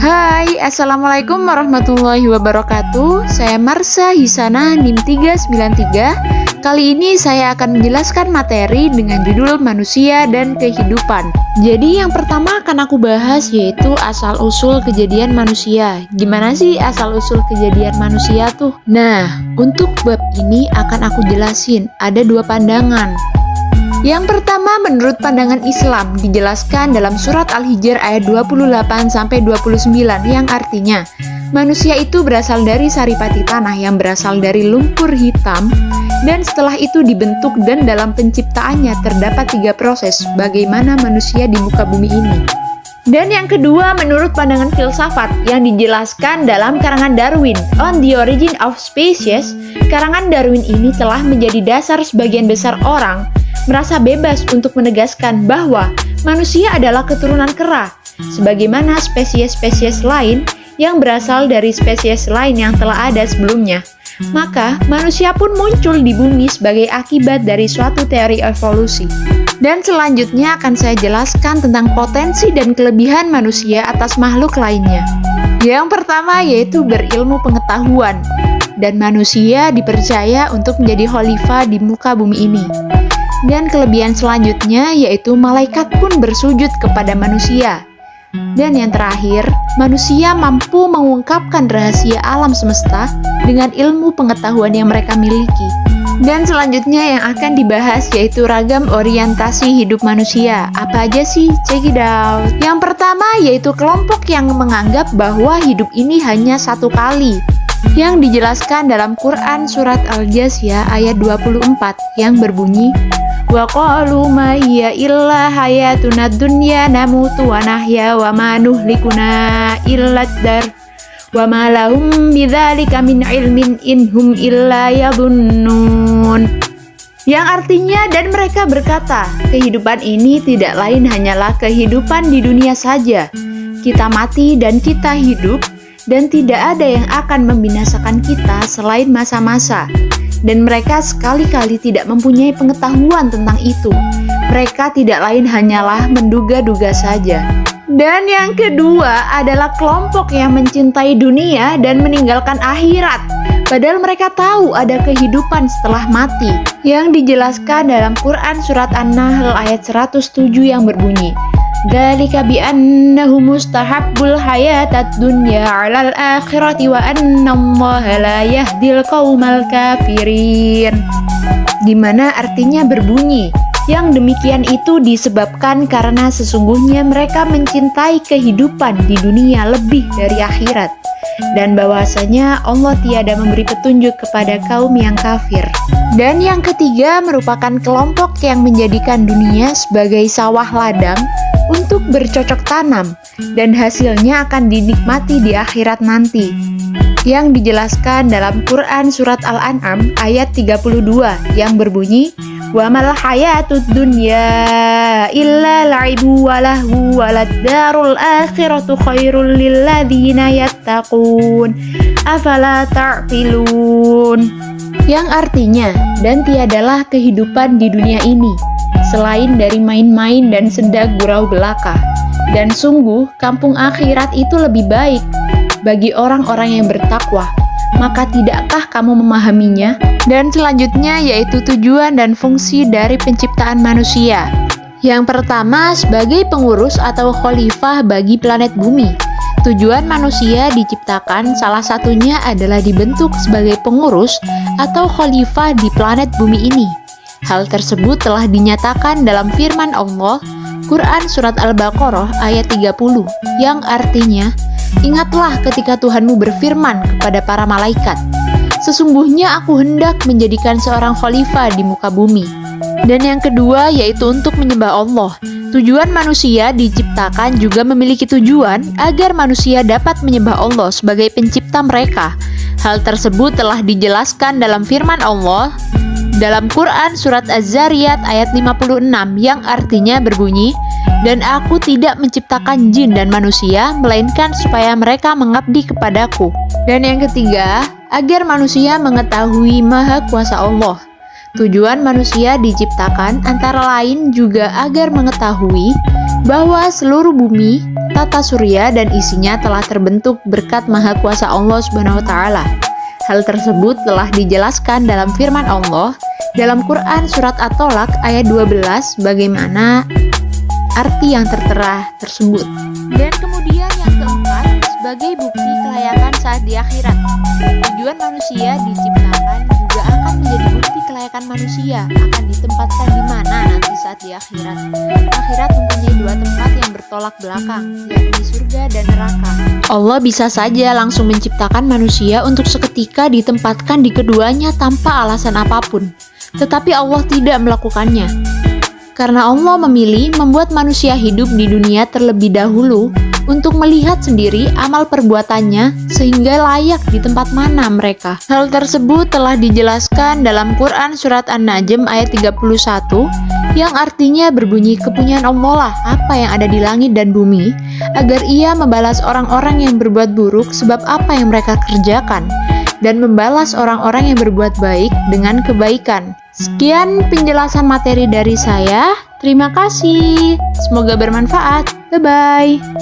Hai, Assalamualaikum warahmatullahi wabarakatuh. Saya Marsha Hisana NIM 393. Kali ini saya akan menjelaskan materi dengan judul manusia dan kehidupan. Jadi yang pertama akan aku bahas yaitu asal-usul kejadian manusia. Gimana sih asal-usul kejadian manusia tuh? Nah, untuk bab ini akan aku jelasin. Ada dua pandangan. Yang pertama, menurut pandangan Islam dijelaskan dalam surat Al-Hijr ayat 28-29 yang artinya manusia itu berasal dari saripati tanah yang berasal dari lumpur hitam dan setelah itu dibentuk dan dalam penciptaannya terdapat 3 proses bagaimana manusia di muka bumi ini. Dan yang kedua, menurut pandangan filsafat yang dijelaskan dalam karangan Darwin, On the Origin of Species, karangan Darwin ini telah menjadi dasar sebagian besar orang merasa bebas untuk menegaskan bahwa manusia adalah keturunan kera, sebagaimana spesies-spesies lain yang berasal dari spesies lain yang telah ada sebelumnya. Maka, manusia pun muncul di bumi sebagai akibat dari suatu teori evolusi. Dan selanjutnya akan saya jelaskan tentang potensi dan kelebihan manusia atas makhluk lainnya. Yang pertama yaitu berilmu pengetahuan, dan manusia dipercaya untuk menjadi khalifah di muka bumi ini. Dan kelebihan selanjutnya yaitu malaikat pun bersujud kepada manusia. Dan yang terakhir, manusia mampu mengungkapkan rahasia alam semesta dengan ilmu pengetahuan yang mereka miliki. Dan selanjutnya yang akan dibahas yaitu ragam orientasi hidup manusia. Apa aja sih? Check it out. Yang pertama yaitu kelompok yang menganggap bahwa hidup ini hanya satu kali, yang dijelaskan dalam Quran surat Al-Jathiyah ayat 24 yang berbunyi, wa qalu ma hiya illa hayatuna dunya namutu wa nahya wa ma nuhlikuna illa dar wa ma lahum bidzalika min ilmin inhum illa yadhunnun. Yang artinya, dan mereka berkata, kehidupan ini tidak lain hanyalah kehidupan di dunia saja. Kita mati dan kita hidup, dan tidak ada yang akan membinasakan kita selain masa-masa. Dan mereka sekali-kali tidak mempunyai pengetahuan tentang itu. Mereka tidak lain hanyalah menduga-duga saja. Dan yang kedua adalah kelompok yang mencintai dunia dan meninggalkan akhirat, padahal mereka tahu ada kehidupan setelah mati, yang dijelaskan dalam Quran surat An-Nahl ayat 107 yang berbunyi, dzalika bi annahu mustahabbul hayatad dunya 'alal akhirati wa annallaha la yahdil qaumal kafirin. Dimana artinya berbunyi, yang demikian itu disebabkan karena sesungguhnya mereka mencintai kehidupan di dunia lebih dari akhirat, dan bahwasanya Allah tiada memberi petunjuk kepada kaum yang kafir. Dan yang ketiga merupakan kelompok yang menjadikan dunia sebagai sawah ladang untuk bercocok tanam dan hasilnya akan dinikmati di akhirat nanti, yang dijelaskan dalam Quran surat Al-An'am ayat 32 yang berbunyi, wa mal hayatud dunya illa la'ibu wa lahu waladdarul akhiratu khairul lil ladzina yattaqun afala ta'qilun. Yang artinya, dan tiadalah kehidupan di dunia ini selain dari main-main dan senda gurau belaka, dan sungguh kampung akhirat itu lebih baik bagi orang-orang yang bertakwa. Maka tidakkah kamu memahaminya? Dan selanjutnya yaitu tujuan dan fungsi dari penciptaan manusia. Yang pertama, sebagai pengurus atau khalifah bagi planet bumi. Tujuan manusia diciptakan salah satunya adalah dibentuk sebagai pengurus atau khalifah di planet bumi ini. Hal tersebut telah dinyatakan dalam firman Allah, Quran surat Al-Baqarah ayat 30, yang artinya, ingatlah ketika Tuhanmu berfirman kepada para malaikat, sesungguhnya aku hendak menjadikan seorang khalifah di muka bumi. Dan yang kedua yaitu untuk menyembah Allah. Tujuan manusia diciptakan juga memiliki tujuan agar manusia dapat menyembah Allah sebagai pencipta mereka. Hal tersebut telah dijelaskan dalam firman Allah dalam Quran surat Az-Zariyat ayat 56 yang artinya berbunyi, dan aku tidak menciptakan jin dan manusia melainkan supaya mereka mengabdi kepadaku. Dan yang ketiga, agar manusia mengetahui maha kuasa Allah. Tujuan manusia diciptakan antara lain juga agar mengetahui bahwa seluruh bumi, tata surya dan isinya telah terbentuk berkat Maha Kuasa Allah Subhanahu wa taala. Hal tersebut telah dijelaskan dalam firman Allah dalam Quran surat At-Tolak ayat 12 bagaimana arti yang tertera tersebut. Dan kemudian yang keempat, sebagai bukti kelayakan saat di akhirat. Tujuan manusia diciptakan juga akan menjadi bukti kelayakan manusia akan ditempatkan di mana nanti saat di akhirat. Akhirat mempunyai dua tempat yang bertolak belakang, yakni surga dan neraka. Allah bisa saja langsung menciptakan manusia untuk seketika ditempatkan di keduanya tanpa alasan apapun. Tetapi Allah tidak melakukannya. Karena Allah memilih membuat manusia hidup di dunia terlebih dahulu untuk melihat sendiri amal perbuatannya sehingga layak di tempat mana mereka. Hal tersebut telah dijelaskan dalam Quran surat An-Najm ayat 31 yang artinya berbunyi kepunyaan Allah lah apa yang ada di langit dan bumi agar ia membalas orang-orang yang berbuat buruk sebab apa yang mereka kerjakan dan membalas orang-orang yang berbuat baik dengan kebaikan. Sekian penjelasan materi dari saya. Terima kasih. Semoga bermanfaat. Bye-bye.